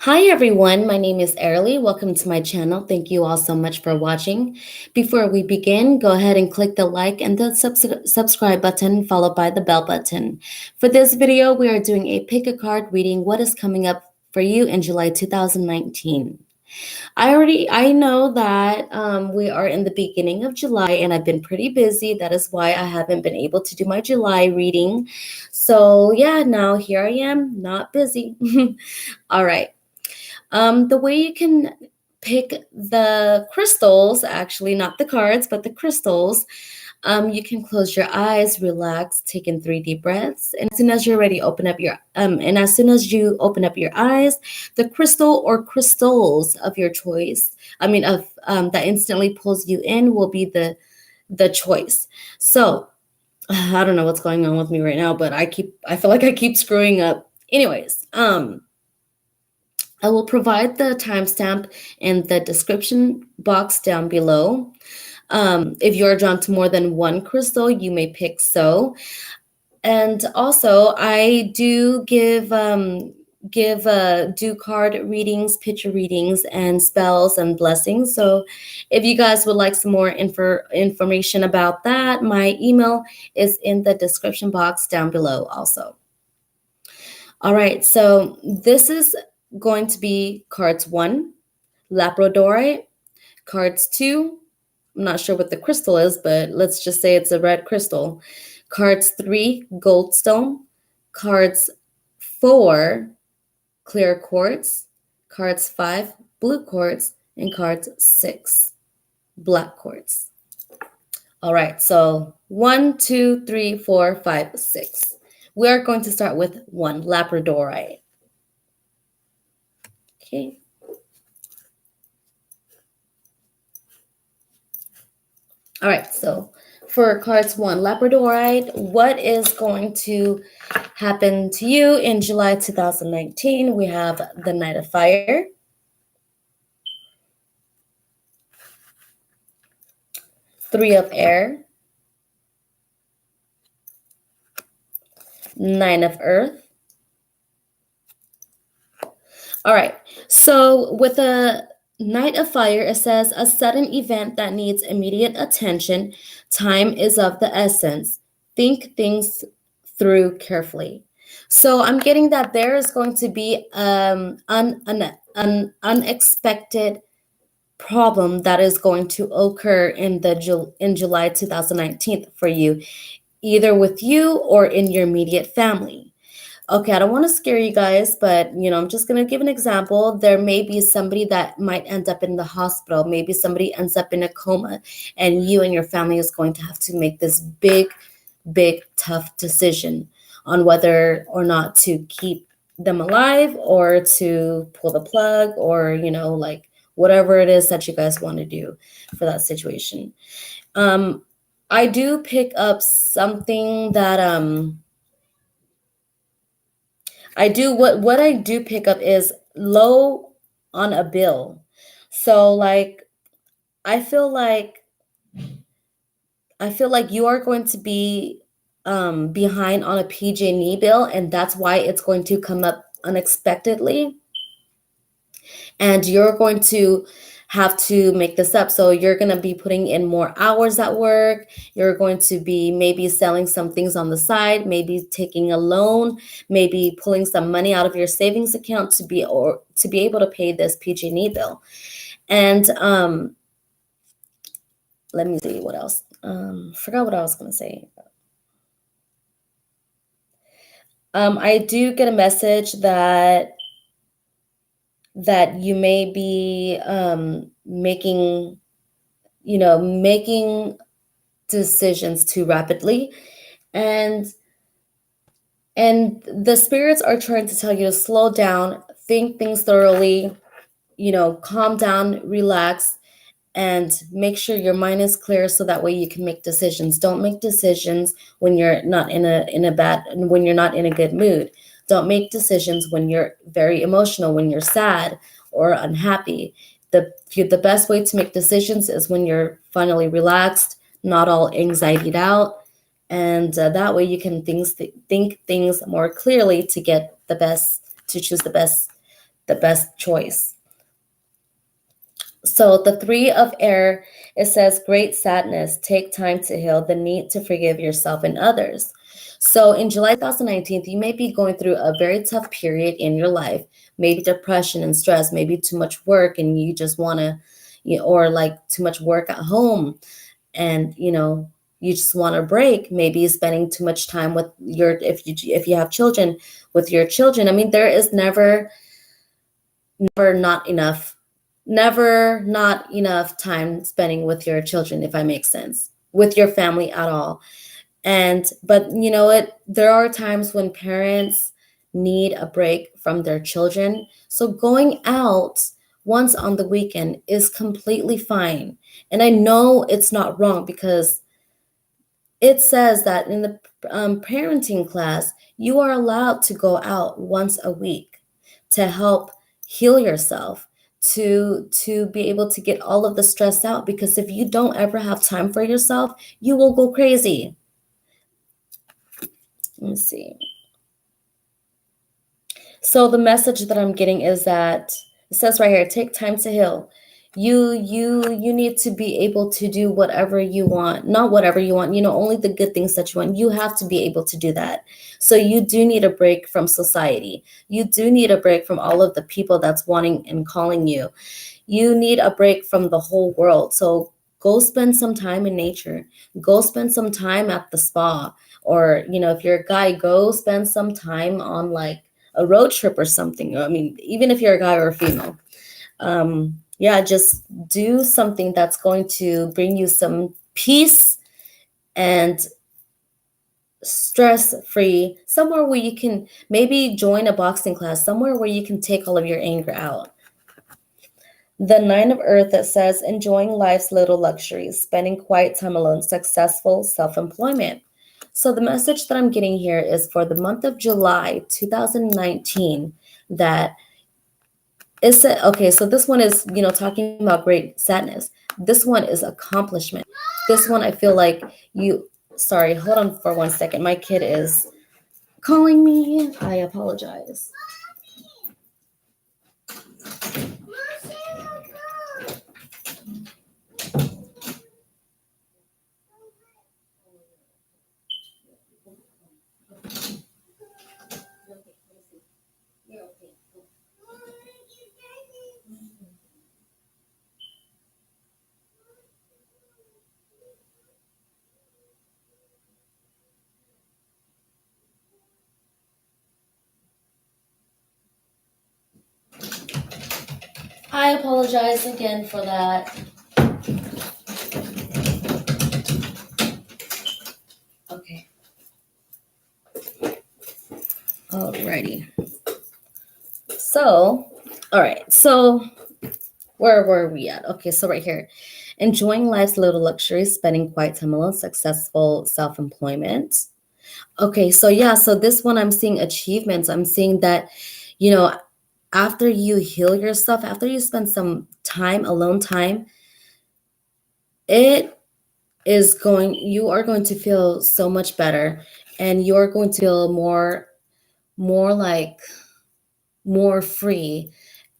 Hi everyone, my name is Airly. Welcome to my channel. Thank you all so much for watching. Before we begin, go ahead and click the like and the subscribe button followed by the bell button. For this video, we are doing a pick a card reading what is coming up for you in July 2019. I know that we are in the beginning of July and I've been pretty busy. That is why I haven't been able to do my July reading. So yeah, now here I am, not busy. All right. The way you can pick the crystals, actually not the cards, but the crystals, you can close your eyes, relax, take in 3 deep breaths, and as soon as you're ready, as soon as you open up your eyes, the crystal or crystals of your choice, of that instantly pulls you in, will be the choice. So I don't know what's going on with me right now, but I feel like I keep screwing up. Anyways, I will provide the timestamp in the description box down below. If you're drawn to more than one crystal, you may pick so. And also, I do do card readings, picture readings, and spells and blessings. So, if you guys would like some more information about that, my email is in the description box down below. Also. All right, so this is going to be cards 1, labrodorite, cards 2, I'm not sure what the crystal is, but let's just say it's a red crystal. Cards 3, goldstone, cards 4, clear quartz, cards 5, blue quartz, and cards 6, black quartz. All right, so 1, 2, 3, 4, 5, 6. We are going to start with 1, labradorite. Okay. All right, so for cards 1, labradorite, what is going to happen to you in July 2019? We have the Knight of Fire, Three of Air, Nine of Earth. All right, so with a Knight of Fire, it says a sudden event that needs immediate attention. Time is of the essence. Think things through carefully. So I'm getting that there is going to be an unexpected problem that is going to occur in July 2019 for you, either with you or in your immediate family. Okay, I don't want to scare you guys, but I'm just going to give an example. There may be somebody that might end up in the hospital. Maybe somebody ends up in a coma, and you and your family is going to have to make this big, tough decision on whether or not to keep them alive or to pull the plug, or like whatever it is that you guys want to do for that situation. I do pick up something that what I do pick up is low on a bill. So like I feel like you are going to be behind on a PG&E bill, and that's why it's going to come up unexpectedly. And you're going to have to make this up. So you're going to be putting in more hours at work. You're going to be maybe selling some things on the side, maybe taking a loan, maybe pulling some money out of your savings account to be able to pay this PG&E bill. And let me see what else. Forgot what I was going to say. I do get a message that you may be making decisions too rapidly, and the spirits are trying to tell you to slow down, think things thoroughly, calm down, relax, and make sure your mind is clear so that way you can make decisions. Don't make decisions when you're not when you're not in a good mood. Don't make decisions when you're very emotional, when you're sad or unhappy. The best way to make decisions is when you're finally relaxed, not all anxietied out, and that way you can think things more clearly to choose the the best choice. So the three of air, it says great sadness, take time to heal the need to forgive yourself and others. So in July 2019, you may be going through a very tough period in your life, maybe depression and stress, maybe too much work and you just want to, or like too much work at home and you just want a break, maybe spending too much time with your, if you have children, with your children. I mean, there is never not enough, never not enough time spending with your children, if I make sense, with your family at all. And but there are times when parents need a break from their children, so going out once on the weekend is completely fine. And I know it's not wrong because it says that in the parenting class, you are allowed to go out once a week to help heal yourself, to be able to get all of the stress out. Because if you don't ever have time for yourself, you will go crazy. Let me see. So the message that I'm getting is that it says right here, take time to heal. You need to be able to do whatever you want, not whatever you want, only the good things that you want. You have to be able to do that. So you do need a break from society. You do need a break from all of the people that's wanting and calling you. You need a break from the whole world. So go spend some time in nature. Go spend some time at the spa. Or, if you're a guy, go spend some time on like a road trip or something. I mean, even if you're a guy or a female. Yeah, just do something that's going to bring you some peace and stress free, somewhere where you can maybe join a boxing class, somewhere where you can take all of your anger out. The Nine of Earth that says enjoying life's little luxuries, spending quiet time alone, successful self-employment. So the message that I'm getting here is for the month of July 2019 that is okay. So this one is, talking about great sadness. This one is accomplishment. This one, I feel like sorry, hold on for 1 second. My kid is calling me. I apologize. I apologize again for that. Okay. Alrighty. So, all right. So, where were we at? Okay, so right here. Enjoying life's little luxuries, spending quiet time alone, successful self-employment. Okay, so yeah, so this one I'm seeing achievements. I'm seeing that, you know, after you heal yourself, after you spend some time, alone time, it you are going to feel so much better, and you're going to feel more like more free.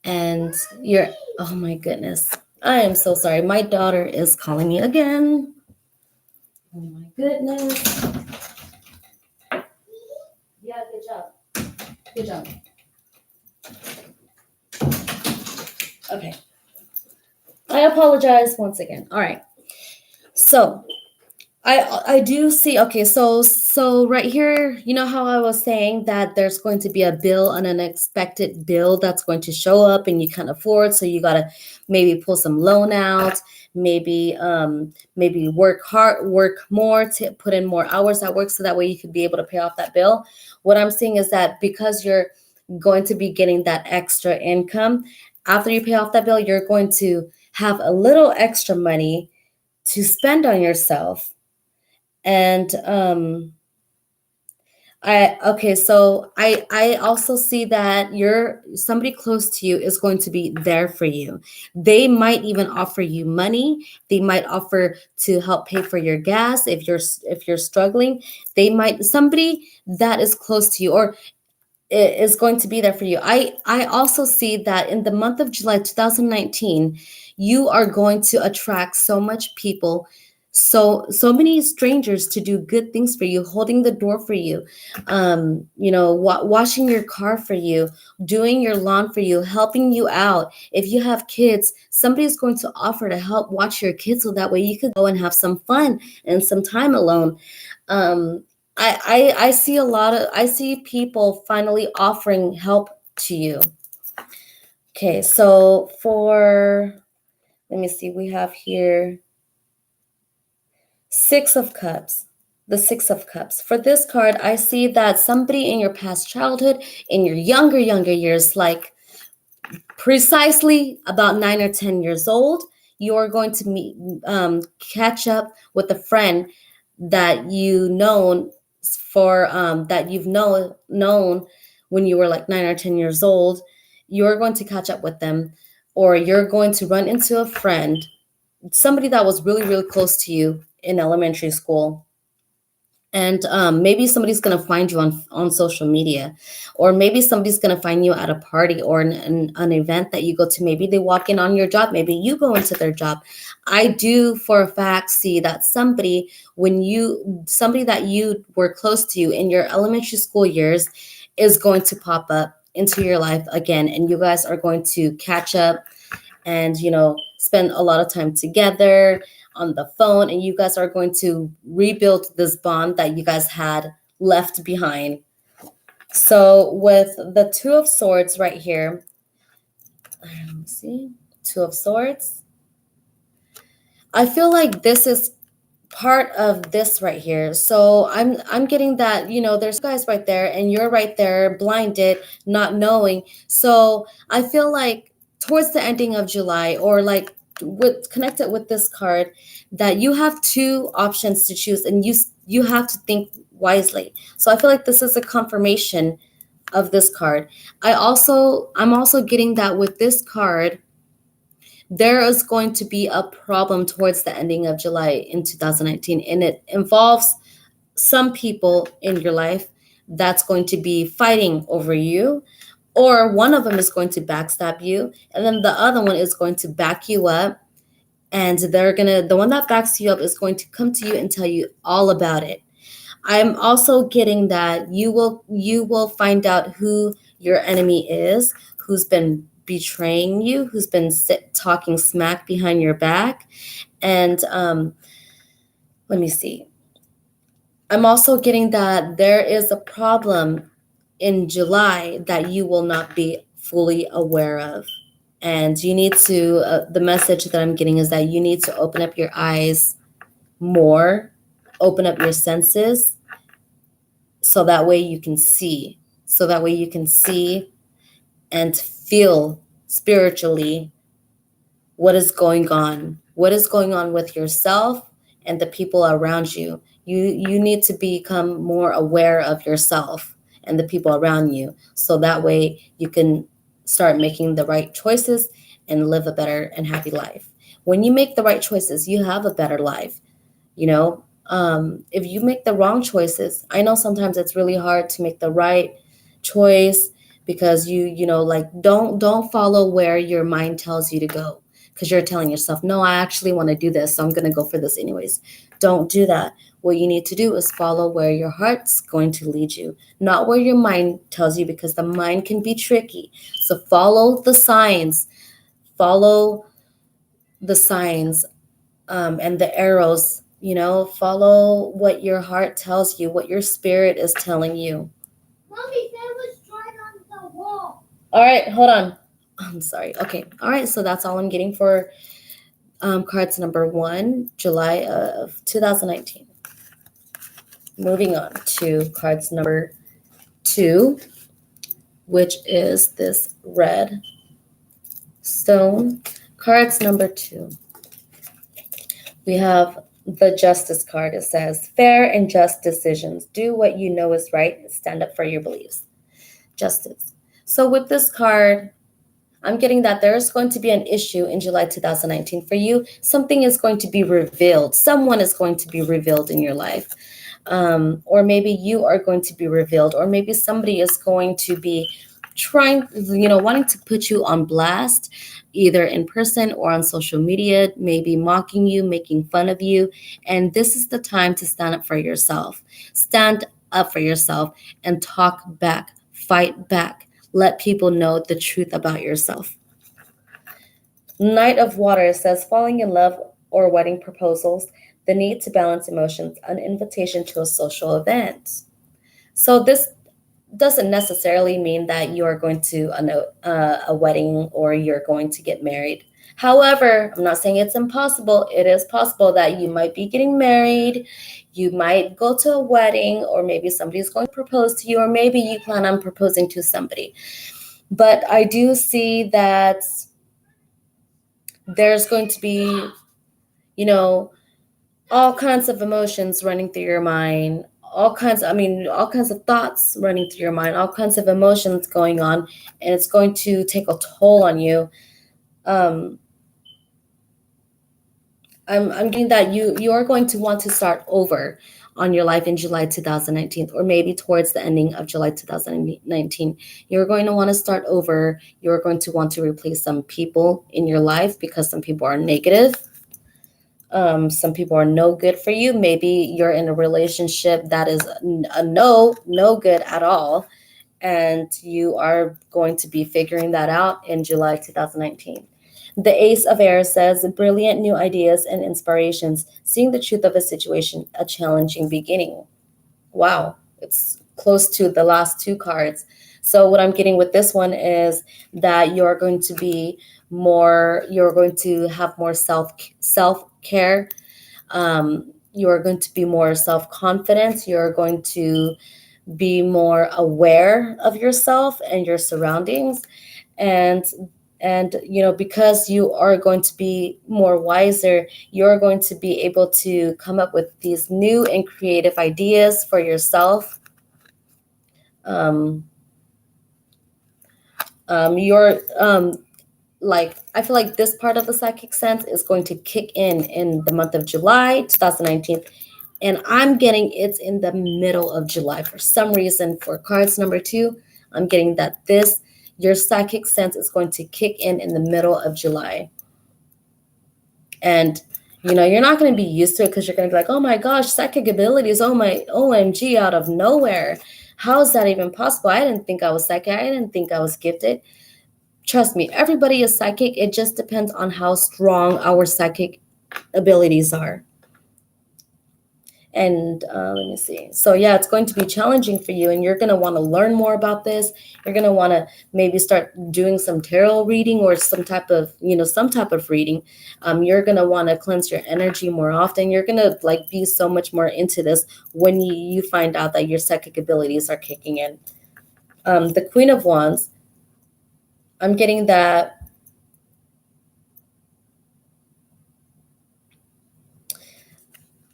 And you're, oh my goodness, I am so sorry. My daughter is calling me again. Oh my goodness. Yeah, good job. Good job. Okay. I apologize once again. All right. So I do see, okay, so right here, you know how I was saying that there's going to be a bill, an unexpected bill that's going to show up and you can't afford, so you gotta maybe pull some loan out, maybe work hard, work more, to put in more hours at work so that way you could be able to pay off that bill. What I'm seeing is that because you're going to be getting that extra income, after you pay off that bill, you're going to have a little extra money to spend on yourself. And I also see that somebody close to you is going to be there for you. They might even offer you money. They might offer to help pay for your gas if you're struggling. They might, somebody that is close to you, or is going to be there for you. I also see that in the month of July 2019, you are going to attract so much people, so many strangers to do good things for you, holding the door for you, washing your car for you, doing your lawn for you, helping you out. If you have kids, somebody's going to offer to help watch your kids so that way you could go and have some fun and some time alone. um, I see I see people finally offering help to you. Okay, so let me see, we have here Six of Cups. The Six of Cups. For this card, I see that somebody in your past childhood, in your younger years, like precisely about 9 or 10 years old, you are going to catch up with a friend that you've known when you were like 9 or 10 years old. You're going to catch up with them, or you're going to run into a friend, somebody that was really close to you in elementary school, and maybe somebody's going to find you on social media, or maybe somebody's going to find you at a party or an event that you go to. Maybe they walk in on your job, maybe you go into their job. I do for a fact see that somebody that you were close to in your elementary school years is going to pop up into your life again, and you guys are going to catch up and spend a lot of time together on the phone, and you guys are going to rebuild this bond that you guys had left behind. So with the Two of Swords right here, let me see, Two of Swords, I feel like this is part of this right here. So I'm getting that, there's guys right there and you're right there blinded, not knowing. So I feel like towards the ending of July, or like connected with this card, that you have two options to choose, and you have to think wisely. So I feel like this is a confirmation of this card. I'm also getting that with this card, there is going to be a problem towards the ending of July in 2019, and it involves some people in your life that's going to be fighting over you, or one of them is going to backstab you, and then the other one is going to back you up, and the one that backs you up is going to come to you and tell you all about it. I'm also getting that you will find out who your enemy is, who's been betraying you, who's been talking smack behind your back. And let me see. I'm also getting that there is a problem in July that you will not be fully aware of. And you need to, the message that I'm getting is that you need to open up your eyes more, open up your senses, so that way you can see. So that way you can see and feel spiritually what is going on with yourself and the people around you. You need to become more aware of yourself and the people around you, so that way you can start making the right choices and live a better and happy life. When you make the right choices, you have a better life. If you make the wrong choices, I know sometimes it's really hard to make the right choice, because like, don't follow where your mind tells you to go, because you're telling yourself, no, I actually want to do this, so I'm going to go for this anyways. Don't do that. What you need to do is follow where your heart's going to lead you, not where your mind tells you, because the mind can be tricky. So follow the signs, follow the signs, and the arrows. Follow what your heart tells you, what your spirit is telling you. Mommy, there was drawing on the wall. All right, hold on. I'm sorry. Okay. All right. So that's all I'm getting for cards number 1, July of 2019. Moving on to cards number 2, which is this red stone. Cards number 2. We have the Justice card. It says, fair and just decisions. Do what you know is right. Stand up for your beliefs. Justice. So with this card, I'm getting that there's going to be an issue in July 2019 for you. Something is going to be revealed. Someone is going to be revealed in your life. Or maybe you are going to be revealed, or maybe somebody is going to be trying, wanting to put you on blast, either in person or on social media, maybe mocking you, making fun of you. And this is the time to stand up for yourself. Stand up for yourself and talk back, fight back. Let people know the truth about yourself. Knight of Water says falling in love or wedding proposals, the need to balance emotions, an invitation to a social event. So this doesn't necessarily mean that you are going to a wedding or you're going to get married. However, I'm not saying it's impossible. It is possible that you might be getting married, you might go to a wedding, or maybe somebody's going to propose to you, or maybe you plan on proposing to somebody. But I do see that there's going to be, you know, all kinds of emotions running through your mind, all kinds of thoughts running through your mind, all kinds of emotions going on, and it's going to take a toll on you. um I'm getting that you are going to want to start over on your life in July 2019, or maybe towards the ending of July 2019. You're going to want to start over. You're going to want to replace some people in your life because some people are negative. Some people are no good for you. Maybe you're in a relationship that is a no good at all, and you are going to be figuring that out in July 2019. The Ace of Air says brilliant new ideas and inspirations, seeing the truth of a situation, a challenging beginning. Wow, it's close to the last two cards. So what I'm getting with this one is that you're going to have more self care. You're going to be more self confident. You're going to be more aware of yourself and your surroundings, and because you are going to be more wiser, you're going to be able to come up with these new and creative ideas for yourself. um, you're like, I feel like this part of the psychic sense is going to kick in the month of July 2019, and I'm getting it's in the middle of July for some reason. For cards number 2, I'm getting that this your psychic sense is going to kick in the middle of July. And you're not going to be used to it, because you're going to be like, oh my gosh, psychic abilities, oh my OMG, out of nowhere. How is that even possible? I didn't think I was psychic. I didn't think I was gifted. Trust me, everybody is psychic. It just depends on how strong our psychic abilities are. And let me see. So yeah, it's going to be challenging for you, and you're going to want to learn more about this. You're going to want to maybe start doing some tarot reading, or some type of reading. You're going to want to cleanse your energy more often. You're going to like be so much more into this when you find out that your psychic abilities are kicking in. The Queen of Wands, I'm getting that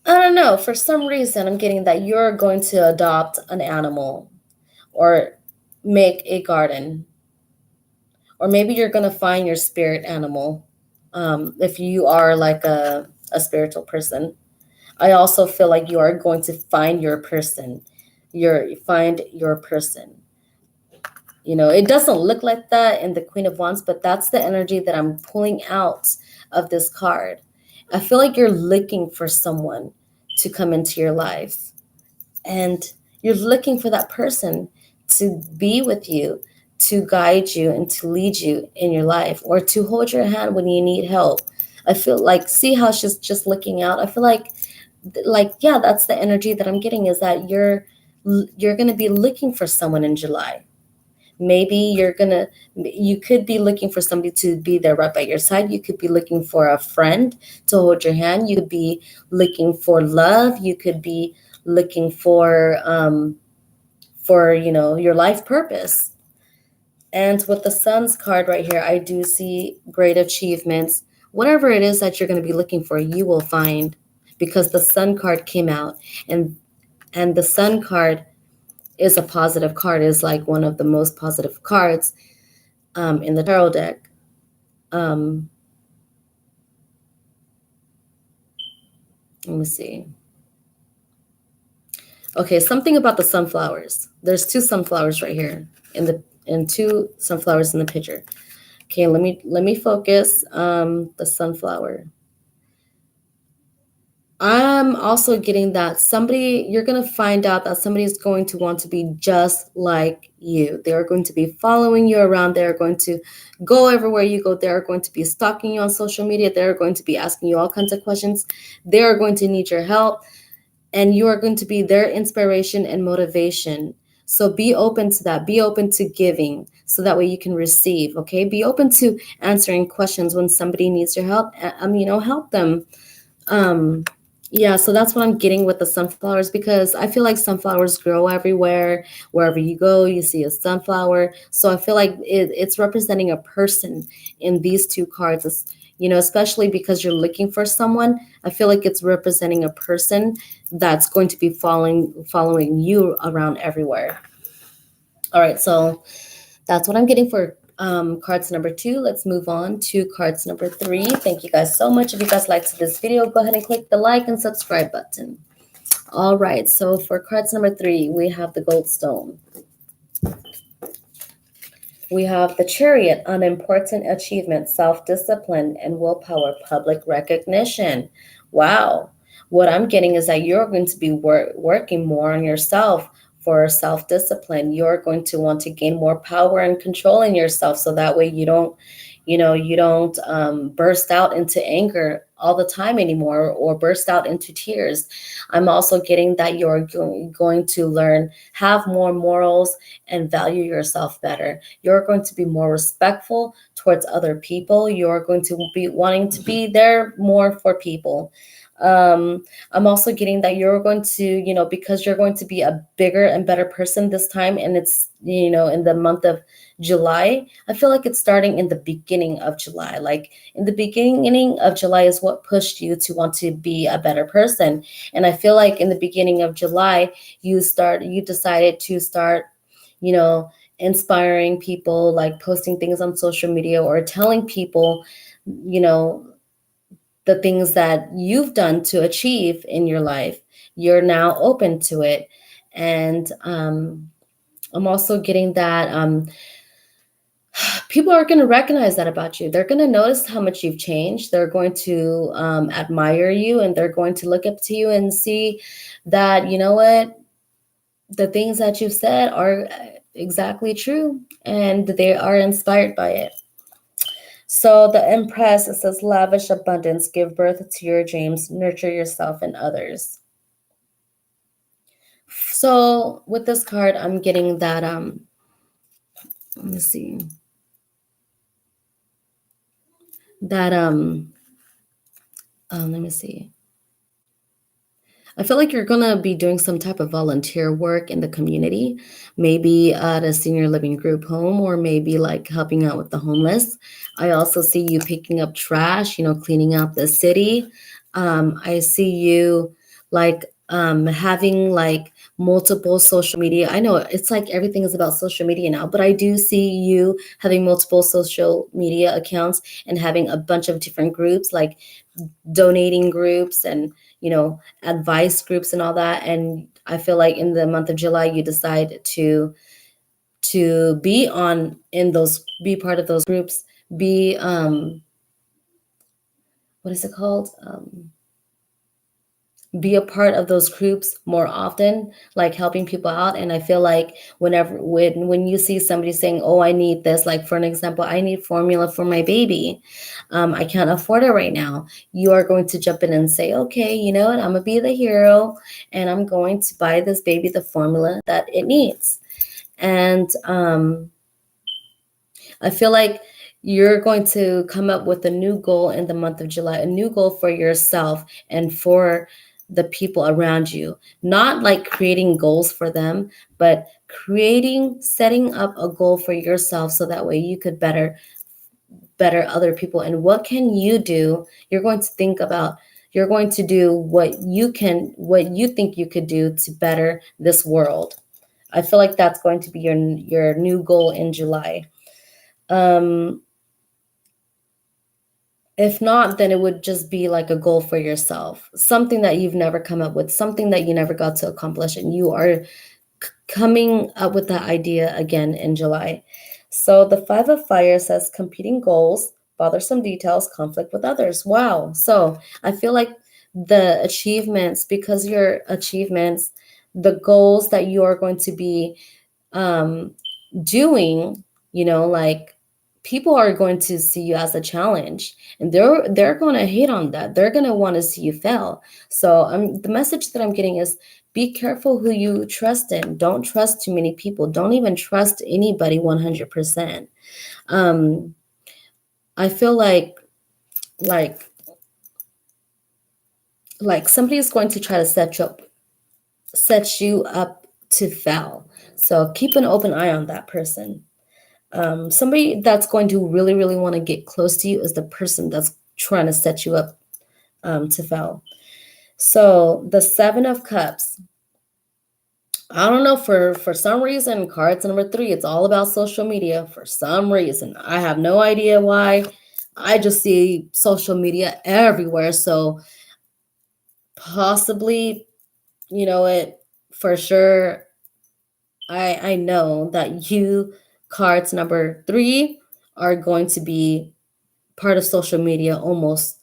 I don't know. For some reason, I'm getting that you're going to adopt an animal, or make a garden, or maybe you're going to find your spirit animal. If you are like a spiritual person, I also feel like you are going to find your person. Find your person. It doesn't look like that in the Queen of Wands, but that's the energy that I'm pulling out of this card. I feel like you're looking for someone to come into your life, and you're looking for that person to be with you, to guide you and to lead you in your life, or to hold your hand when you need help. I feel like, see how she's just looking out. I feel like yeah, that's the energy that I'm getting, is that you're going to be looking for someone in July. Maybe you could be looking for somebody to be there right by your side. You could be looking for a friend to hold your hand. You could be looking for love. You could be looking for your life purpose. And with the Sun's card right here, I do see great achievements. Whatever it is that you're going to be looking for, you will find, because the Sun card came out, and the Sun card is a positive card, is like one of the most positive cards in the tarot deck. Um, Let me see. Okay, something about the sunflowers. There's two sunflowers right here and two sunflowers in the picture. Okay, let me focus. The sunflower. I'm also getting that somebody, you're going to find out that somebody is going to want to be just like you. They are going to be following you around. They are going to go everywhere you go. They are going to be stalking you on social media. They are going to be asking you all kinds of questions. They are going to need your help, and you are going to be their inspiration and motivation. So be open to that. Be open to giving so that way you can receive. Okay. Be open to answering questions when somebody needs your help. Help them. um yeah, so that's what I'm getting with the sunflowers, because I feel like sunflowers grow everywhere. Wherever you go, you see a sunflower. So I feel like it's representing a person in these two cards. Especially because you're looking for someone. I feel like it's representing a person that's going to be following you around everywhere. All right, so that's what I'm getting for cards number 2. Let's move on to cards number 3. Thank you guys so much. If you guys liked this video, go ahead and click the like and subscribe button. All right, so for cards number 3, we have the goldstone. We have the chariot, unimportant achievement, self-discipline, and willpower, public recognition. Wow. What I'm getting is that you're going to be working more on yourself for self-discipline. You're going to want to gain more power and control in yourself, so that way you don't burst out into anger all the time anymore, or burst out into tears. I'm also getting that you're going to learn, have more morals, and value yourself better. You're going to be more respectful towards other people. You're going to be wanting to be there more for people. I'm also getting that you're going to, because you're going to be a bigger and better person this time, and it's, in the month of July. I feel like it's starting in the beginning of July. Like in the beginning of July is what pushed you to want to be a better person. And I feel like in the beginning of July, you decided to start, you know, inspiring people, like posting things on social media or telling people, you know, the things that you've done to achieve in your life. You're now open to it. And I'm also getting that people are going to recognize that about you. They're going to notice how much you've changed. They're going to admire you, and they're going to look up to you and see that, you know what, the things that you've said are exactly true, and they are inspired by it. So the Empress, it says lavish abundance, give birth to your dreams, nurture yourself and others. So with this card, I'm getting that let me see. That let me see. I feel like you're gonna be doing some type of volunteer work in the community, maybe at a senior living group home, or maybe like helping out with the homeless. I also see you picking up trash, cleaning out the city. I see you like having like multiple social media. I know it's like everything is about social media now, but I do see you having multiple social media accounts and having a bunch of different groups, like donating groups and advice groups and all that. And I feel like in the month of July you decide to be part of those groups, be what is it called, be a part of those groups more often, like helping people out. And I feel like when you see somebody saying, oh, I need this, like for an example, I need formula for my baby, I can't afford it right now, you are going to jump in and say, okay, you know what, I'm gonna be the hero, and I'm going to buy this baby the formula that it needs. And I feel like you're going to come up with a new goal in the month of July, a new goal for yourself and for the people around you. Not like creating goals for them, but setting up a goal for yourself, so that way you could better other people. And what can you do? You're going to do what you think you could do to better this world. I feel like that's going to be your new goal in July. Um, If not, then it would just be like a goal for yourself, something that you've never come up with, something that you never got to accomplish, and you are coming up with that idea again in July. So the Five of Fire says competing goals, bothersome details, conflict with others. Wow. So I feel like the achievements, because your achievements, the goals that you are going to be um, doing, like people are going to see you as a challenge, and they're going to hate on that. They're going to want to see you fail. So the message that I'm getting is be careful who you trust in. Don't trust too many people. Don't even trust anybody 100%. Um, I feel like like somebody is going to try to set you up to fail. So keep an open eye on that person. Somebody that's going to really, really want to get close to you is the person that's trying to set you up to fail. So the Seven of Cups. I don't know, for some reason, cards number three, it's all about social media. For some reason, I have no idea why. I just see social media everywhere. So possibly, it for sure. I know that you, cards number three, are going to be part of social media almost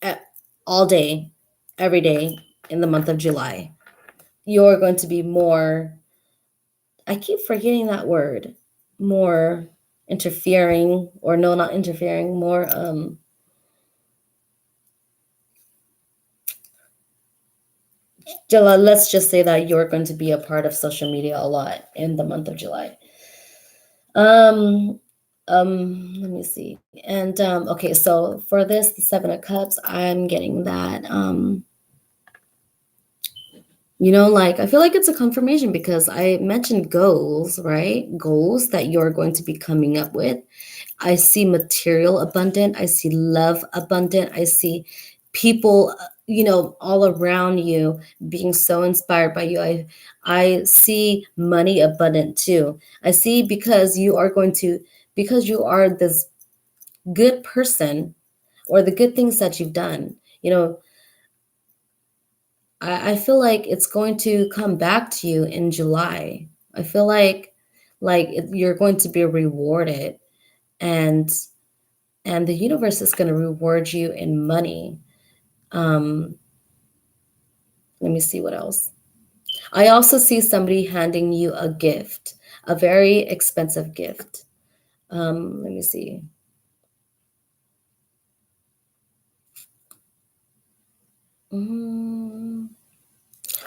a- all day, every day in the month of July. You're going to be more, I keep forgetting that word, more interfering, or no, not interfering, more, let's just say that you're going to be a part of social media a lot in the month of July. Um, Let me see. And okay, so for this, the Seven of Cups, I'm getting that. Like I feel like it's a confirmation because I mentioned goals, right? Goals that you're going to be coming up with. I see material abundant. I see love abundant. I see people, all around you being so inspired by you. I see money abundant too. I see because you are this good person, or the good things that you've done. I feel like it's going to come back to you in July. I feel like you're going to be rewarded, and the universe is going to reward you in money. Um, Let me see what else. I also see somebody handing you a gift, a very expensive gift. Let me see. Mm,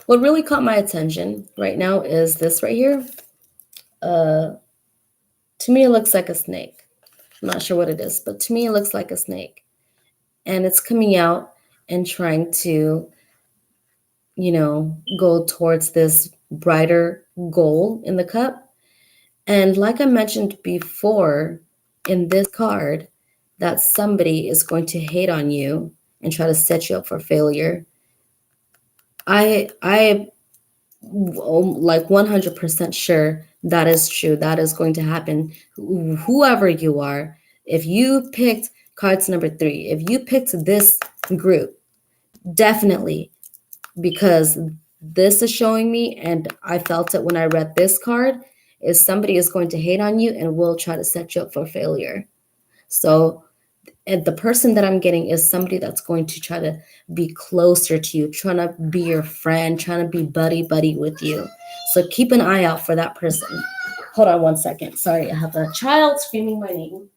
what really caught my attention right now is this right here. Uh, to me, it looks like a snake. I'm not sure what it is, but to me, it looks like a snake. And it's coming out and trying to, go towards this brighter goal in the cup. And like I mentioned before, in this card, that somebody is going to hate on you and try to set you up for failure. I like 100% sure that is true. That is going to happen. Whoever you are, if you picked cards number three, if you picked this group, definitely, because this is showing me, and I felt it when I read this card, is somebody is going to hate on you and will try to set you up for failure. So, and the person that I'm getting is somebody that's going to try to be closer to you, trying to be your friend, trying to be buddy buddy with you. So keep an eye out for that person. Hold on one second. Sorry, I have a child screaming my name.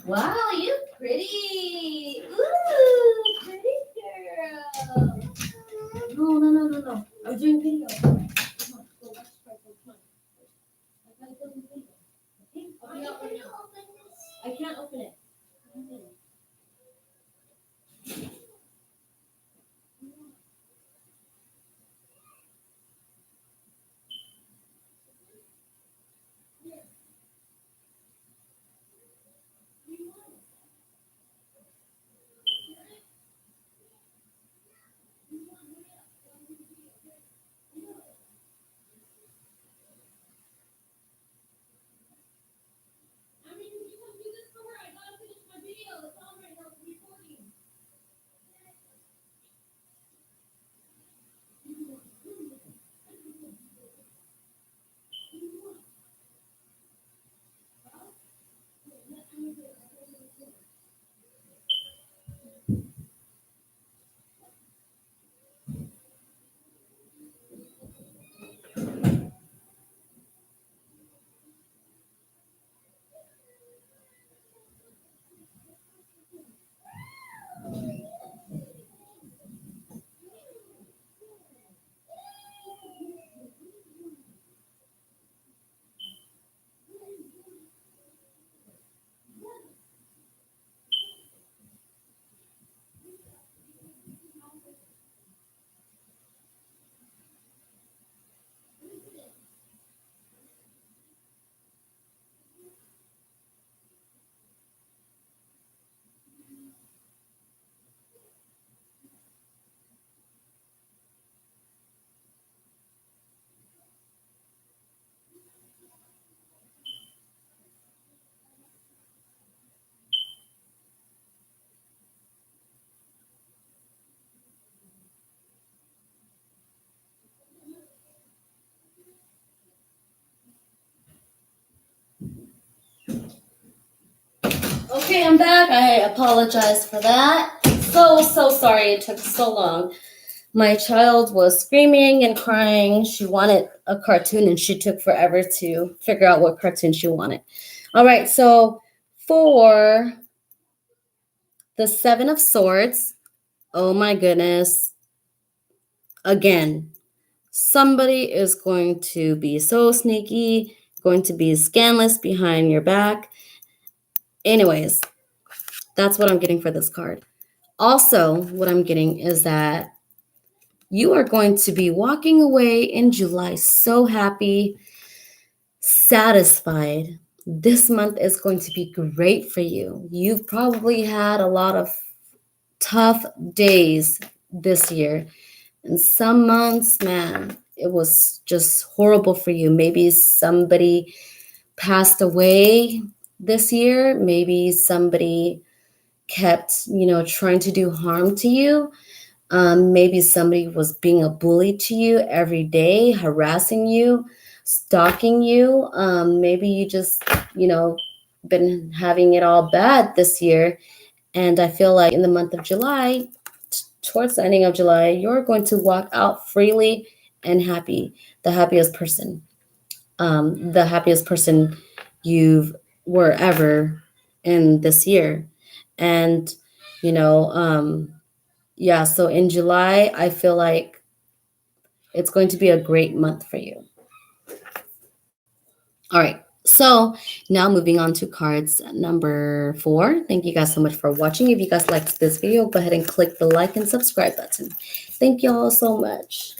Wow, you pretty. Ooh, pretty girl. No, no, no, no, no. I'm doing video. Come on, go watch Sparkle. Come on. I gotta go do video. Okay? I'll be out right now. I can't open it. Okay, I'm back. I apologize for that. So sorry it took so long. My child was screaming and crying. She wanted a cartoon and she took forever to figure out what cartoon she wanted. All right, so for the Seven of Swords, oh my goodness. Again, somebody is going to be so sneaky, going to be scandalous behind your back. Anyways, that's what I'm getting for this card. Also, what I'm getting is that you are going to be walking away in July so happy, satisfied. This month is going to be great for you. You've probably had a lot of tough days this year. And some months, man, it was just horrible for you. Maybe somebody passed away this year. Maybe somebody kept, trying to do harm to you. Maybe somebody was being a bully to you every day, harassing you, stalking you. Maybe you just, been having it all bad this year. And I feel like in the month of July, towards the ending of July, you're going to walk out freely and happy, the happiest person you've were ever in this year. And, you know, yeah, so in July, I feel like it's going to be a great month for you. All right. So now moving on to cards number 4. Thank you guys so much for watching. If you guys liked this video, go ahead and click the like and subscribe button. Thank you all so much.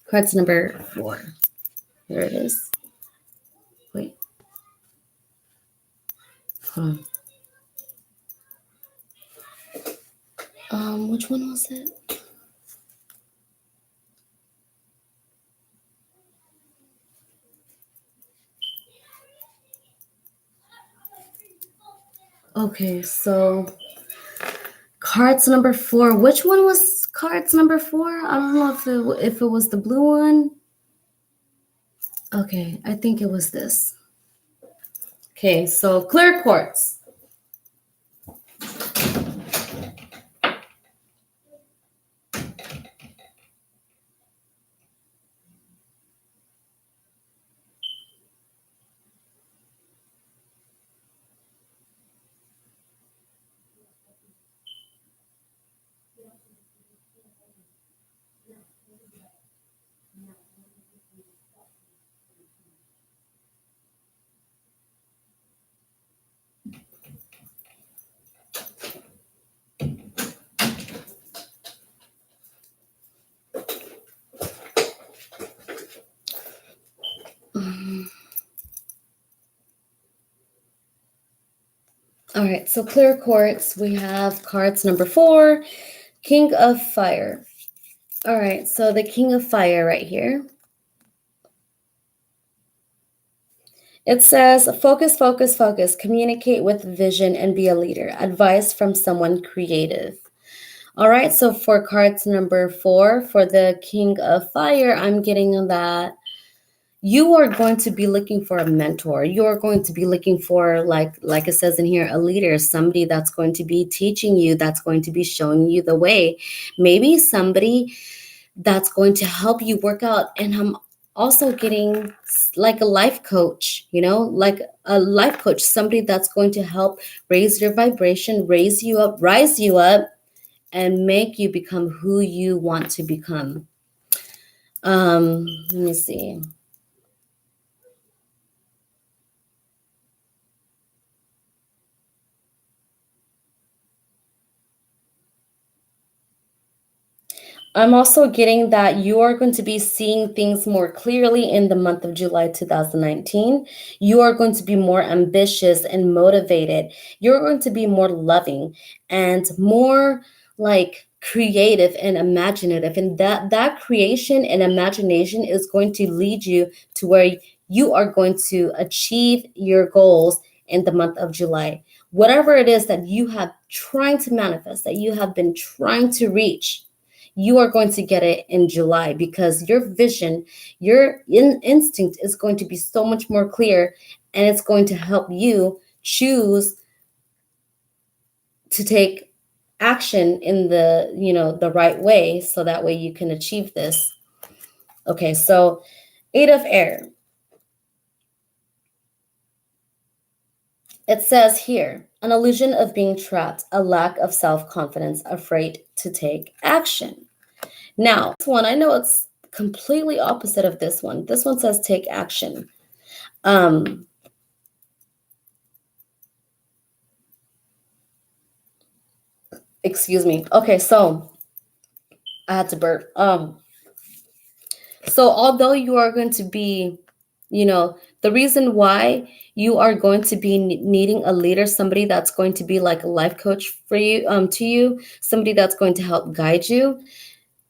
Cards number 4. Here it is. Wait. Hold on. Which one was it? Okay, so cards number 4. Which one was cards number 4? I don't know if it was the blue one. Okay, I think it was this. Okay, so clear quartz. All right, so clear quartz, we have cards number 4, King of Fire. All right, so the King of Fire right here. It says, focus, focus, focus, communicate with vision and be a leader. Advice from someone creative. All right, so for cards number 4, for the King of Fire, I'm getting that you are going to be looking for a mentor. You're going to be looking for, like it says in here, a leader, somebody that's going to be teaching you, that's going to be showing you the way. Maybe somebody that's going to help you work out. And I'm also getting like a life coach, like a life coach, somebody that's going to help raise your vibration, raise you up, rise you up, and make you become who you want to become. Let me see. I'm also getting that you are going to be seeing things more clearly in the month of July 2019. You are going to be more ambitious and motivated. You're going to be more loving and more like creative and imaginative. And that creation and imagination is going to lead you to where you are going to achieve your goals in the month of July. Whatever it is that you have trying to manifest, that you have been trying to reach, you are going to get it in July because your vision, your instinct is going to be so much more clear, and it's going to help you choose to take action in the, the right way, so that way you can achieve this. Okay, so 8 of air. It says here, an illusion of being trapped, a lack of self-confidence, afraid to take action. Now, this one, I know it's completely opposite of this one. This one says take action. Um, Excuse me. Okay, so I had to burp. So although you are going to be, the reason why you are going to be needing a leader, somebody that's going to be like a life coach for you, to you, somebody that's going to help guide you,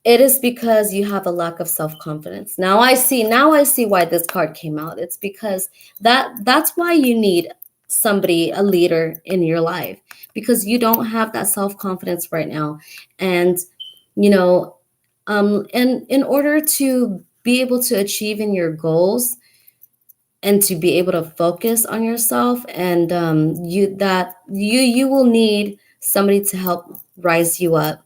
it is because you have a lack of self-confidence. Now I see why this card came out. It's because that's why you need somebody, a leader in your life, because you don't have that self-confidence right now. And you know, and in order to be able to achieve in your goals and to be able to focus on yourself, and you will need somebody to help rise you up,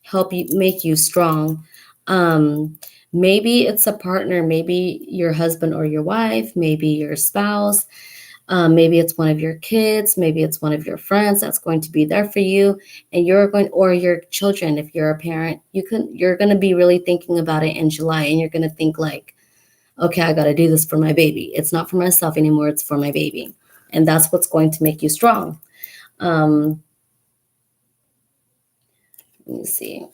help you, make you strong. Um, Maybe it's a partner, maybe your husband or your wife, maybe your spouse, maybe it's one of your kids, maybe it's one of your friends that's going to be there for you, and you're going, or your children. If you're a parent, you're going to be really thinking about it in July, and you're going to think like, okay, I got to do this for my baby. It's not for myself anymore; it's for my baby, and that's what's going to make you strong. Um, Let me see.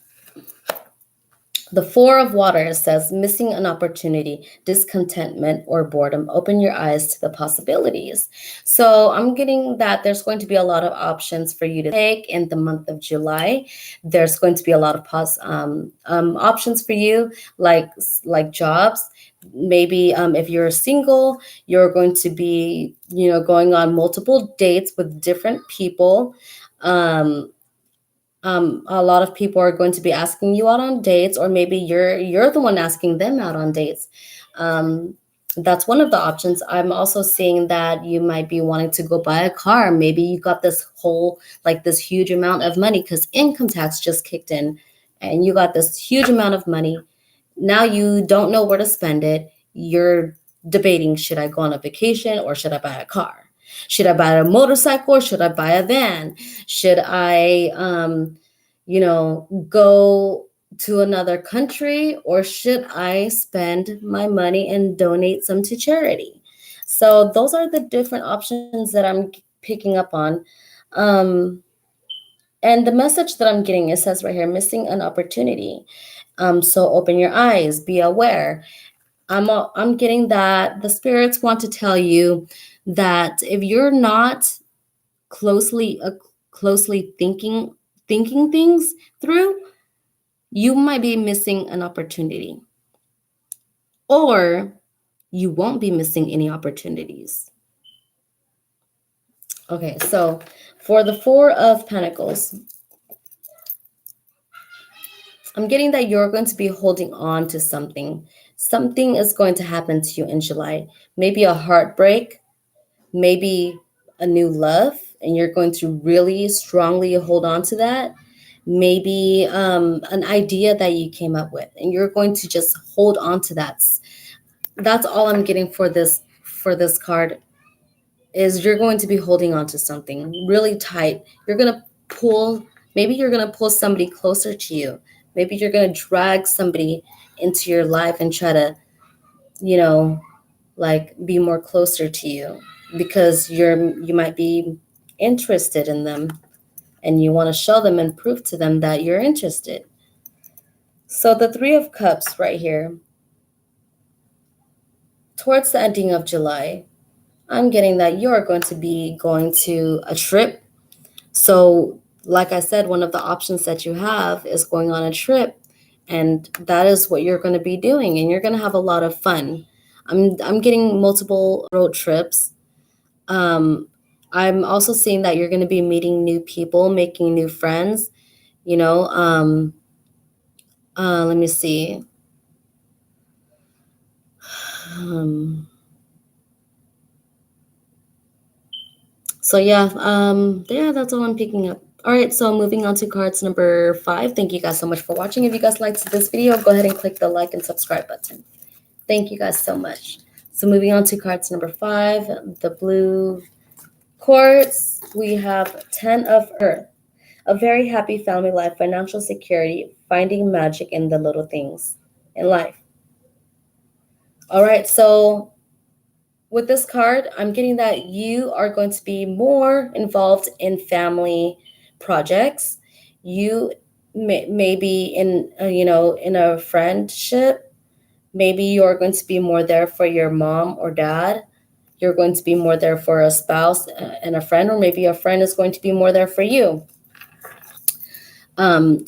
The Four of Waters says missing an opportunity, discontentment, or boredom. Open your eyes to the possibilities. So I'm getting that there's going to be a lot of options for you to take in the month of July. There's going to be a lot of options for you, like jobs. Maybe if you're single, you're going to be, going on multiple dates with different people. Um, a lot of people are going to be asking you out on dates, or maybe you're the one asking them out on dates. um, that's one of the options. I'm also seeing that you might be wanting to go buy a car. Maybe you got this huge amount of money because income tax just kicked in, and you got this huge amount of money. Now you don't know where to spend it. You're debating, should I go on a vacation or should I buy a car? Should I buy a motorcycle or should I buy a van? Should I, go to another country, or should I spend my money and donate some to charity? So those are the different options that I'm picking up on. Um, and the message that I'm getting, it says right here, missing an opportunity. So open your eyes, be aware. I'm getting that the spirits want to tell you that if you're not closely closely thinking things through, you might be missing an opportunity, or you won't be missing any opportunities. Okay, so for the Four of Pentacles, I'm getting that you're going to be holding on to something. Something is going to happen to you in July. Maybe a heartbreak, maybe a new love, and you're going to really strongly hold on to that. Maybe an idea that you came up with, and you're going to just hold on to that. That's all I'm getting for this card, is you're going to be holding on to something really tight. You're going to pull, maybe you're going to pull somebody closer to you. Maybe you're going to drag somebody into your life and try to, you know, like be more closer to you, because you might be interested in them, and you want to show them and prove to them that you're interested. So the Three of Cups right here, towards the ending of July, I'm getting that you're going to be going to a trip. So, like I said, one of the options that you have is going on a trip, and that is what you're going to be doing, and you're going to have a lot of fun. I'm getting multiple road trips. Um, I'm also seeing that you're going to be meeting new people, making new friends. You know, let me see. Um, so yeah, yeah, that's all I'm picking up. All right, so moving on to cards number 5. Thank you guys so much for watching. If you guys liked this video, go ahead and click the like and subscribe button. Thank you guys so much. So moving on to cards number 5, the blue quartz, we have 10 of Earth. A very happy family life, financial security, finding magic in the little things in life. All right, so with this card, I'm getting that you are going to be more involved in family projects. You may be in, in a friendship. Maybe you're going to be more there for your mom or dad. You're going to be more there for a spouse and a friend, or maybe a friend is going to be more there for you. Um,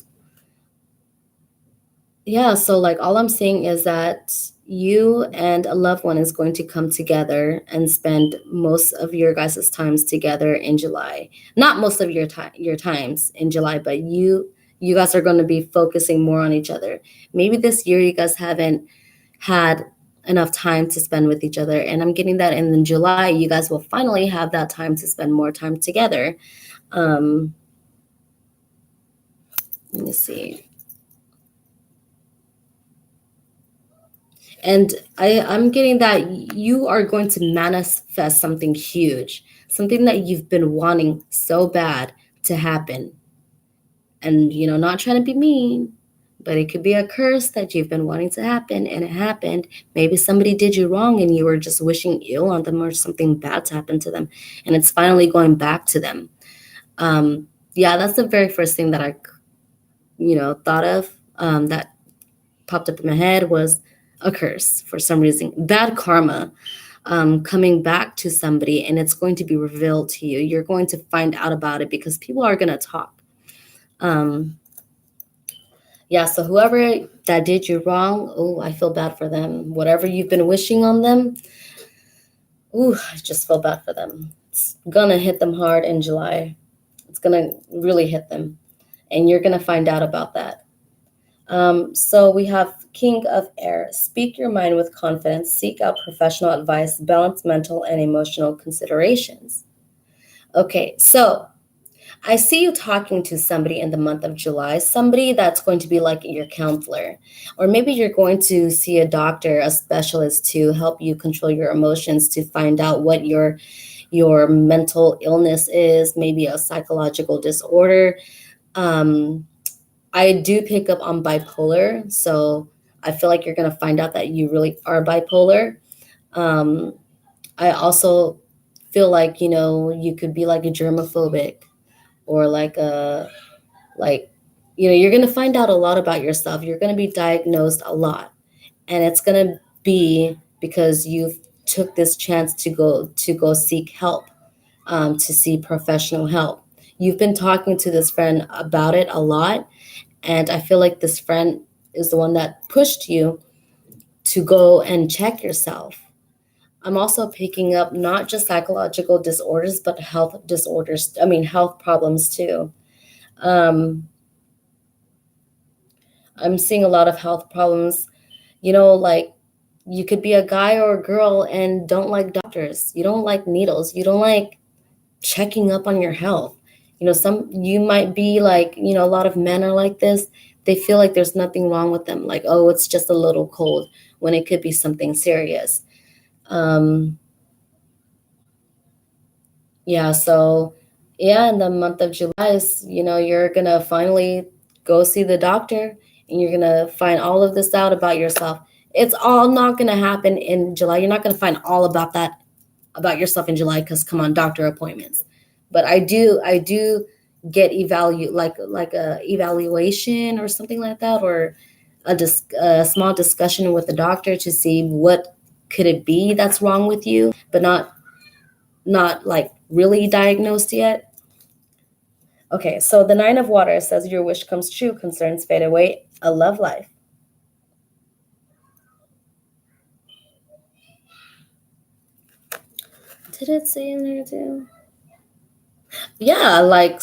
yeah, so like all I'm saying is that you and a loved one is going to come together and spend most of your guys' times together in July. Not most of your times in July, but you guys are going to be focusing more on each other. Maybe this year you guys haven't had enough time to spend with each other, and I'm getting that in July you guys will finally have that time to spend more time together. Um, let me see. And I'm getting that you are going to manifest something huge, something that you've been wanting so bad to happen. And, not trying to be mean, but it could be a curse that you've been wanting to happen and it happened. Maybe somebody did you wrong and you were just wishing ill on them or something bad to happen to them. And it's finally going back to them. Yeah, that's the very first thing that I, thought of that popped up in my head was a curse for some reason, bad karma coming back to somebody, and it's going to be revealed to you. You're going to find out about it because people are going to talk. Yeah, so whoever that did you wrong, oh, I feel bad for them. Whatever you've been wishing on them, ooh, I just feel bad for them. It's gonna hit them hard in July. It's gonna really hit them, and you're gonna find out about that. So we have King of Air. Speak your mind with confidence. Seek out professional advice. Balance mental and emotional considerations. Okay, so I see you talking to somebody in the month of July, somebody that's going to be like your counselor. Or maybe you're going to see a doctor, a specialist to help you control your emotions, to find out what your mental illness is, maybe a psychological disorder. I do pick up on bipolar, so I feel like you're going to find out that you really are bipolar. Um, I also feel like, you could be like a germophobic or like, you're going to find out a lot about yourself. You're going to be diagnosed a lot, and it's going to be because you took this chance to go seek help, to see professional help. You've been talking to this friend about it a lot, and I feel like this friend is the one that pushed you to go and check yourself. I'm also picking up not just psychological disorders, but health disorders. I mean, health problems too. Um, I'm seeing a lot of health problems. Like you could be a guy or a girl and don't like doctors. You don't like needles. You don't like checking up on your health. You might be like, a lot of men are like this. They feel like there's nothing wrong with them. Like, oh, it's just a little cold when it could be something serious. Um, yeah, so yeah, in the month of July is, you're gonna finally go see the doctor and you're gonna find all of this out about yourself. It's all not gonna happen in July. You're not gonna find all about that about yourself in July because come on, doctor appointments. But I do get like a evaluation or something like that, or a small discussion with the doctor to see what could it be that's wrong with you, but not like really diagnosed yet. Okay, so the Nine of Water says your wish comes true, concerns fade away, a love life. Did it say in there too? Yeah, like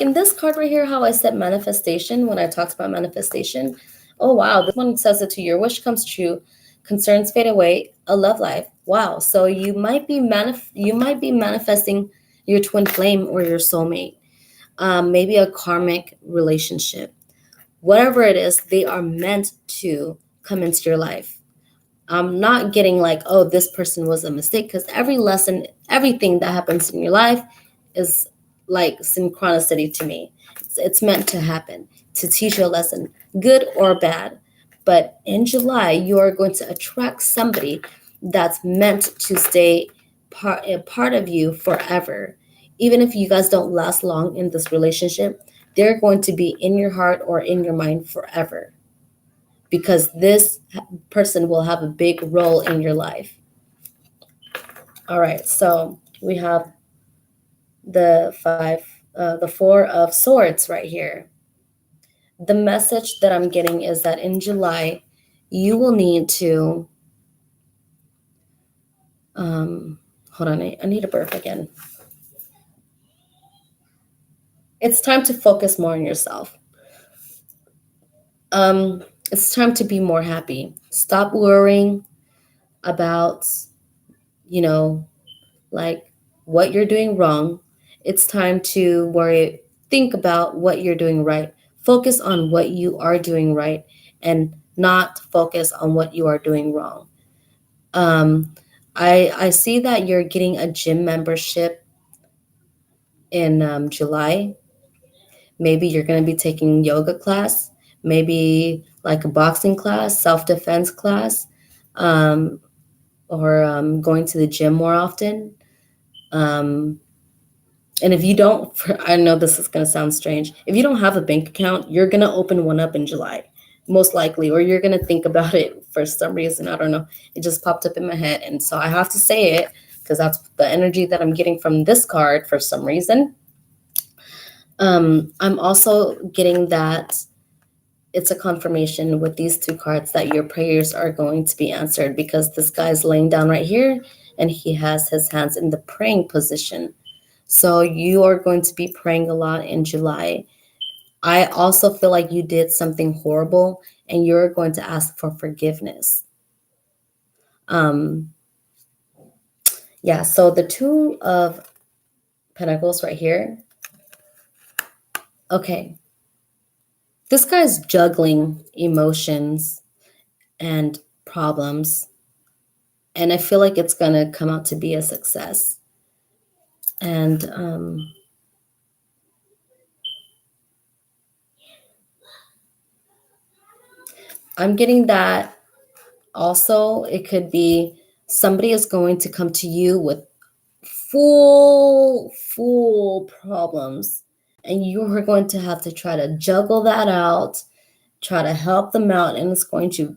in this card right here, how I said manifestation when I talked about manifestation. Oh wow, this one says it to your wish comes true, concerns fade away, a love life. Wow, so you might be manifesting your twin flame or your soulmate. maybe a karmic relationship. Whatever it is, they are meant to come into your life. I'm not getting like, oh, this person was a mistake, because every lesson, everything that happens in your life is like synchronicity to me. It's meant to happen to teach you a lesson, good or bad. But in July, you are going to attract somebody that's meant to stay a part of you forever. Even if you guys don't last long in this relationship, they're going to be in your heart or in your mind forever, because this person will have a big role in your life. All right, so we have the Four of Swords right here. The message that I'm getting is that in July, you will need to, hold on, I need a burp again. It's time to focus more on yourself. It's time to be more happy. Stop worrying about, you know, like what you're doing wrong. It's time to think about what you're doing right. Focus on what you are doing right and not focus on what you are doing wrong. Um, I see that you're getting a gym membership in July. Maybe you're going to be taking yoga class, maybe like a boxing class, self defense class, um, or going to the gym more often. Um, And if you don't, I know this is going to sound strange. If you don't have a bank account, you're going to open one up in July, most likely, or you're going to think about it for some reason. I don't know. It just popped up in my head. And so I have to say it because that's the energy that I'm getting from this card for some reason. I'm also getting that it's a confirmation with these two cards that your prayers are going to be answered, because this guy's laying down right here and he has his hands in the praying position. So you are going to be praying a lot in July. I also feel like you did something horrible and you're going to ask for forgiveness. Um, yeah, so the Two of Pentacles right here. Okay. This guy's juggling emotions and problems, and I feel like it's going to come out to be a success. And I'm getting that also it could be somebody is going to come to you with full problems, and you are going to have to try to juggle that out, try to help them out, and it's going to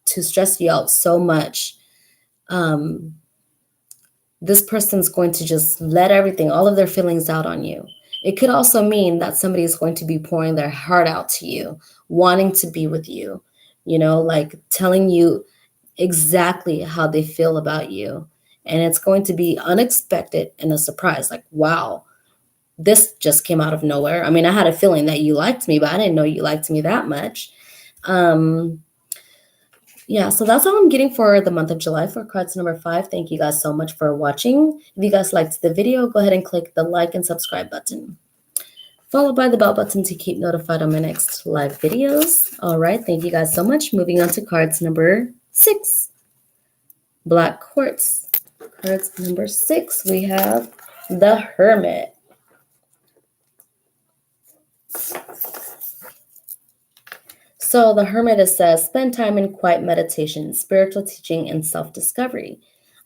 stress you out so much. um this person's going to just let everything, all of their feelings out on you. It could also mean that somebody is going to be pouring their heart out to you, wanting to be with you, like telling you exactly how they feel about you. And it's going to be unexpected and a surprise. Like, wow, this just came out of nowhere. I mean, I had a feeling that you liked me, but I didn't know you liked me that much. Yeah, so that's all I'm getting for the month of July for cards number 5. Thank you guys so much for watching. If you guys liked the video, go ahead and click the like and subscribe button, followed by the bell button to keep notified on my next live videos. All right, thank you guys so much. Moving on to cards number 6, black quartz. Cards number 6, we have the Hermit. So the Hermit says, spend time in quiet meditation, spiritual teaching, and self-discovery.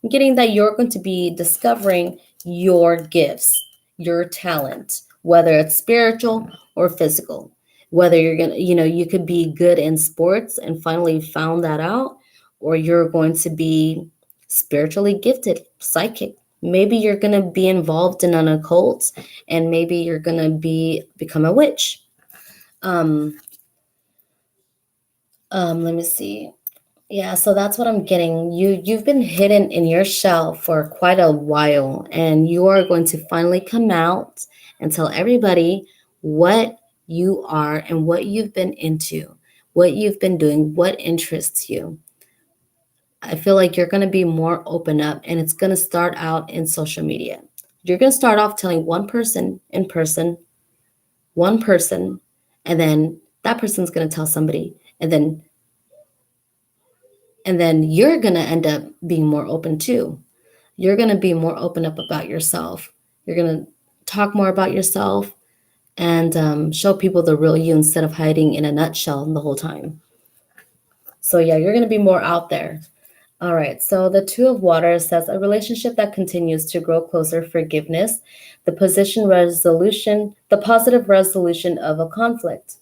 I'm getting that you're going to be discovering your gifts, your talent, whether it's spiritual or physical. Whether you're going to, you could be good in sports and finally found that out, or you're going to be spiritually gifted, psychic. Maybe you're going to be involved in an occult, and maybe you're going to become a witch. Let me see. Yeah, so that's what I'm getting. You've been hidden in your shell for quite a while, and you are going to finally come out and tell everybody what you are and what you've been into, what you've been doing, what interests you. I feel like you're going to be more open up, and it's going to start out in social media. You're going to start off telling one person in person, one person, and then that person's going to tell somebody, and then you're going to end up being more open too. You're going to be more open up about yourself. You're going to talk more about yourself and show people the real you instead of hiding in a nutshell the whole time. So, yeah, you're going to be more out there. All right, so the Two of Water says a relationship that continues to grow closer, forgiveness, the positive resolution of a conflict.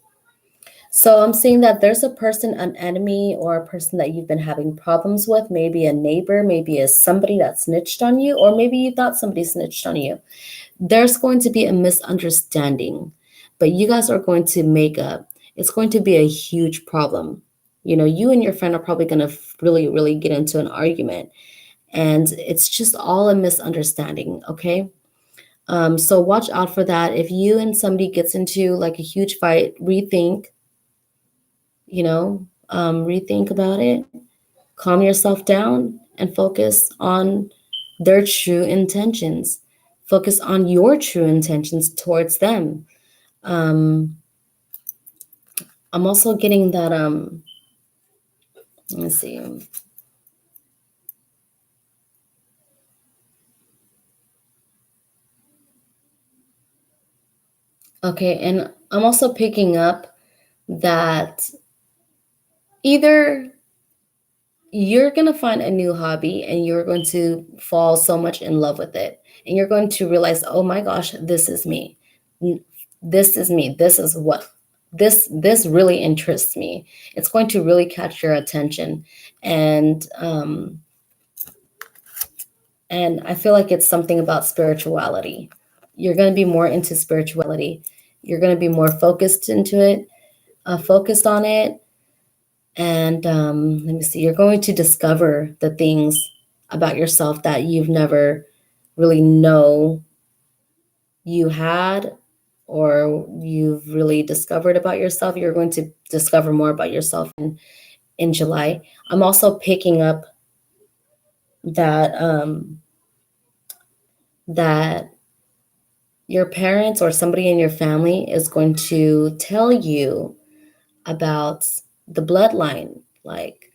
So I'm seeing that there's a person, an enemy, or a person that you've been having problems with, maybe a neighbor, maybe a somebody that snitched on you, or maybe you thought somebody snitched on you. There's going to be a misunderstanding, but you guys are going to make up. It's going to be a huge problem. You and your friend are probably going to really, really get into an argument, and it's just all a misunderstanding, okay? So watch out for that. If you and somebody gets into like a huge fight, rethink about it, calm yourself down, and focus on their true intentions. Focus on your true intentions towards them. Um, I'm also getting that, let me see. Okay, and I'm also picking up that either you're going to find a new hobby and you're going to fall so much in love with it, and you're going to realize, oh my gosh, this is me. This is me. This is what this really interests me. It's going to really catch your attention, and I feel like it's something about spirituality. You're going to be more into spirituality. You're going to be more focused into it, focused on it. And let me see, you're going to discover the things about yourself that you've never really know you had, or you've really discovered about yourself. You're going to discover more about yourself in July. I'm also picking up that that your parents or somebody in your family is going to tell you about the bloodline, like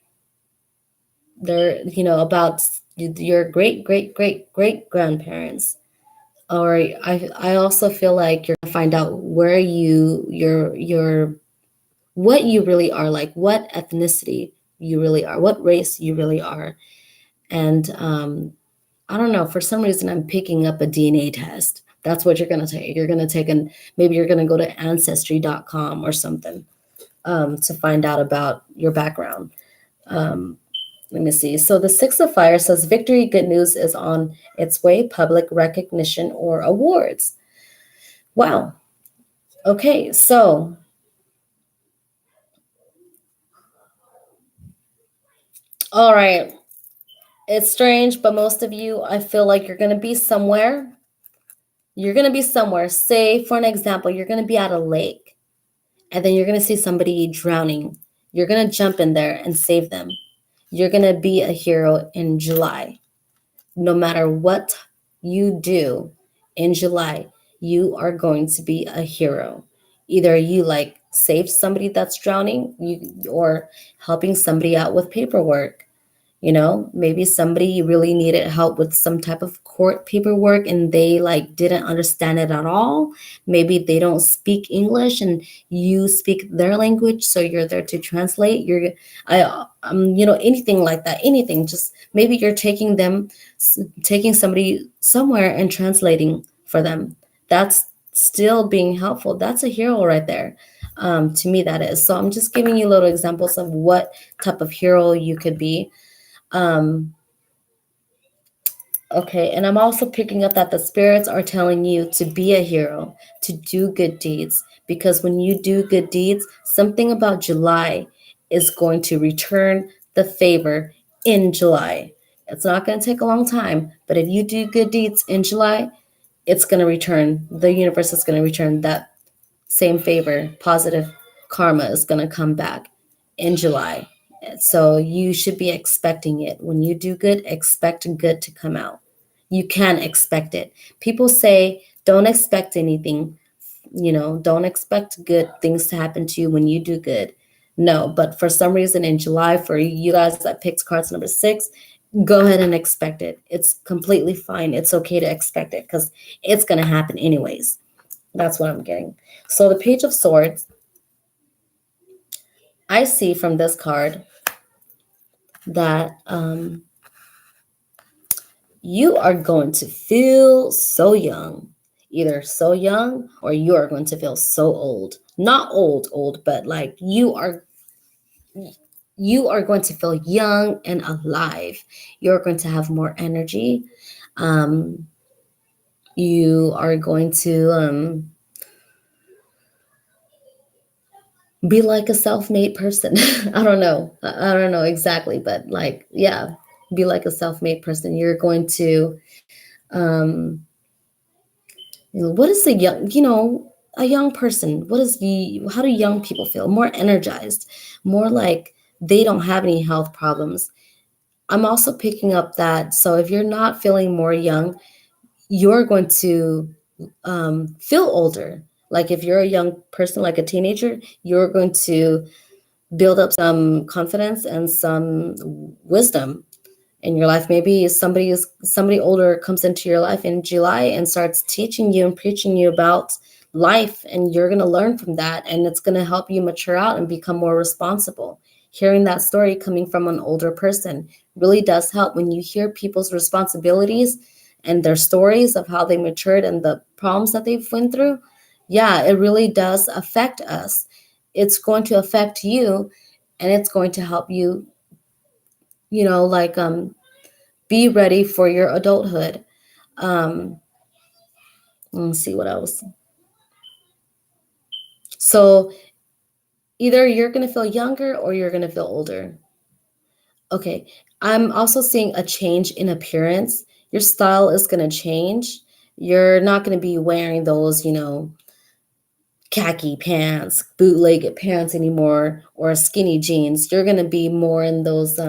they're about your great great great great grandparents. Or I also feel like you're gonna find out where your what you really are, like what ethnicity you really are, what race you really are. And I don't know, for some reason I'm picking up a DNA test. That's what you're gonna take. You're gonna take an maybe you're gonna go to ancestry.com or something, to find out about your background. Um, Let me see. So the Six of Fire says victory, good news is on its way, public recognition or awards. Wow. Okay, so all right. It's strange, but most of you, I feel like you're going to be somewhere. You're going to be somewhere. Say, for an example, you're going to be at a lake, and then you're going to see somebody drowning. You're going to jump in there and save them. You're going to be a hero in July. No matter what you do in July, you are going to be a hero. Either you like save somebody that's drowning, or helping somebody out with paperwork. Maybe somebody really needed help with some type of court paperwork and they like didn't understand it at all. Maybe they don't speak English and you speak their language, so you're there to translate. Anything like that, anything. Just maybe you're taking somebody somewhere and translating for them. That's still being helpful. That's a hero right there. To me, that is. So I'm just giving you little examples of what type of hero you could be. um, okay, and I'm also picking up that the spirits are telling you to be a hero, to do good deeds, because when you do good deeds, something about July is going to return the favor in July. It's not going to take a long time, but if you do good deeds in July, it's going to return, the universe is going to return that same favor. Positive karma is going to come back in July. So you should be expecting it. When you do good, expect good to come out. You can expect it. People say don't expect anything Don't expect good things to happen to you when you do good. No, but for some reason in July, for you guys that picked cards number 6, go ahead and expect it. It's completely fine. It's okay to expect it because it's going to happen anyways. That's what I'm getting. So the Page of Swords, I see from this card that you are going to feel so young. Either so young or you are going to feel so old. Not old, but like you are going to feel young and alive. You're going to have more energy. Um, you are going to be like a self-made person. I don't know exactly, but like, yeah, be like a self-made person. You're going to um, what is a young person? How do young people feel? More energized, more like they don't have any health problems. I'm also picking up that, so if you're not feeling more young, you're going to feel older. Like if you're a young person, like a teenager, you're going to build up some confidence and some wisdom in your life. Maybe somebody older comes into your life in July and starts teaching you and preaching you about life, and you're going to learn from that, and it's going to help you mature out and become more responsible. Hearing that story coming from an older person really does help. When you hear people's responsibilities and their stories of how they matured and the problems that they've went through, yeah, it really does affect us. It's going to affect you, and it's going to help you, like be ready for your adulthood. Um, let's see what else. So either you're going to feel younger or you're going to feel older. Okay. I'm also seeing a change in appearance. Your style is going to change. You're not going to be wearing those, khaki pants, bootlegged pants anymore, or skinny jeans. You're going to be more in those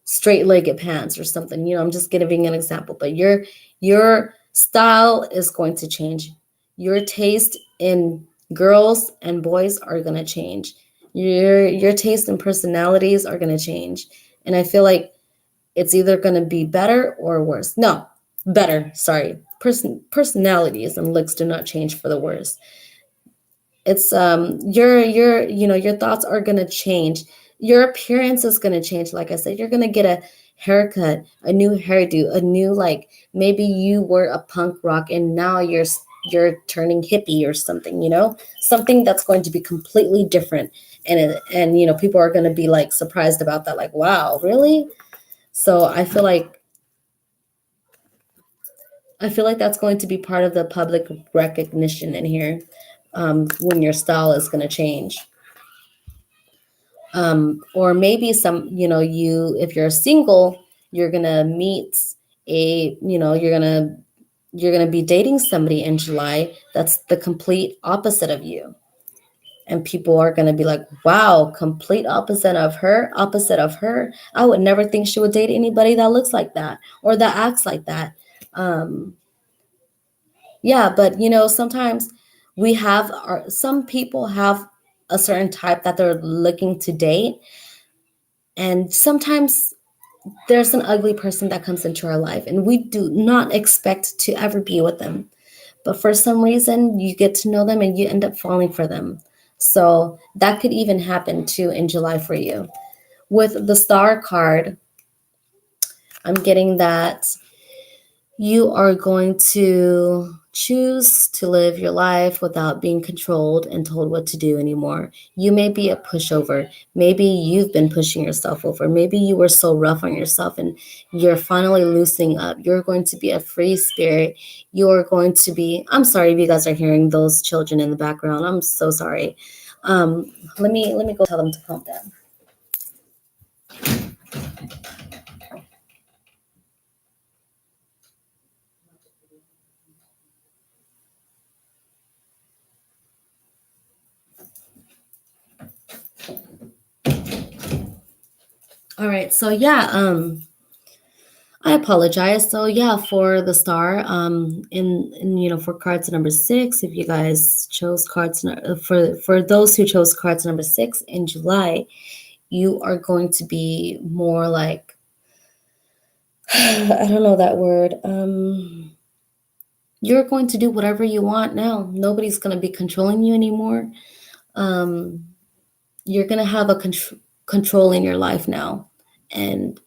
straight-legged pants or something. I'm just giving an example, but your style is going to change. Your taste in girls and boys are going to change. Your taste and personalities are going to change. And I feel like it's either going to be better or worse. No, better, sorry. Personalities and looks do not change for the worse. It's your thoughts are going to change. Your appearance is going to change. Like I said, you're going to get a haircut, a new hairdo, a new, like, maybe you were a punk rock and now you're turning hippie or something, something that's going to be completely different. And people are going to be like surprised about that, like, wow, really? So I feel like that's going to be part of the public recognition in here, when your style is going to change. Or maybe if you're single, you're gonna meet you're gonna be dating somebody in July that's the complete opposite of you, and people are gonna be like, wow, complete opposite of her. I would never think she would date anybody that looks like that or that acts like that. um yeah, but sometimes some people have a certain type that they're looking to date, and sometimes there's an ugly person that comes into our life and we do not expect to ever be with them. But for some reason, you get to know them and you end up falling for them. So that could even happen too in July for you. With the Star card, I'm getting that you are going to choose to live your life without being controlled and told what to do anymore. You may be a pushover. Maybe you've been pushing yourself over. Maybe you were so rough on yourself and you're finally loosening up. You're going to be a free spirit. You're going to be, I'm sorry if you guys are hearing those children in the background. I'm so sorry. Let me go tell them to calm down. All right. So yeah, I apologize. So yeah, for the star, in for cards number six, if you guys chose for those who chose cards number six in July, you are going to be more like I don't know that word. You're going to do whatever you want now. Nobody's going to be controlling you anymore. Um, you're going to have a control in your life now, and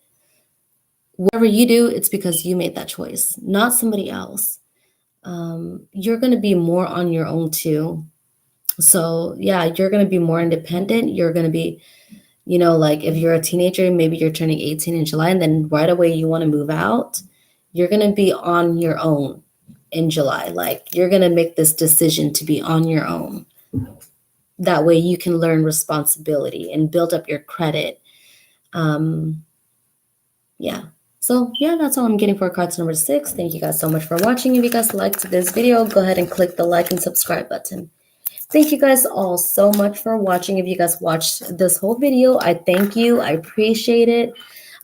whatever you do, it's because you made that choice, not somebody else. You're going to be more on your own too. So, yeah, you're going to be more independent. You're going to be, like if you're a teenager, maybe you're turning 18 in July, and then right away you want to move out. You're going to be on your own in July. Like, you're going to make this decision to be on your own. That way you can learn responsibility and build up your credit. Um, yeah. So yeah, that's all I'm getting for cards number six. Thank you guys so much for watching. If you guys liked this video, go ahead and click the like and subscribe button. Thank you guys all so much for watching. If you guys watched this whole video, I thank you. I appreciate it.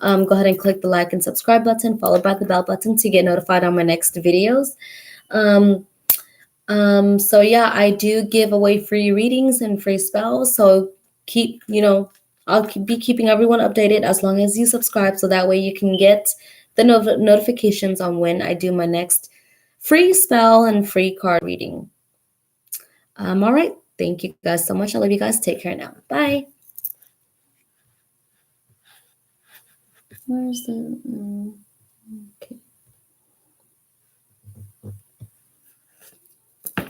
Go ahead and click the like and subscribe button, followed by the bell button to get notified on my next videos. Um, so yeah, I do give away free readings and free spells. So keep, be keeping everyone updated as long as you subscribe. So that way you can get the notifications on when I do my next free spell and free card reading. All right. Thank you guys so much. I love you guys. Take care now. Bye. Where's the...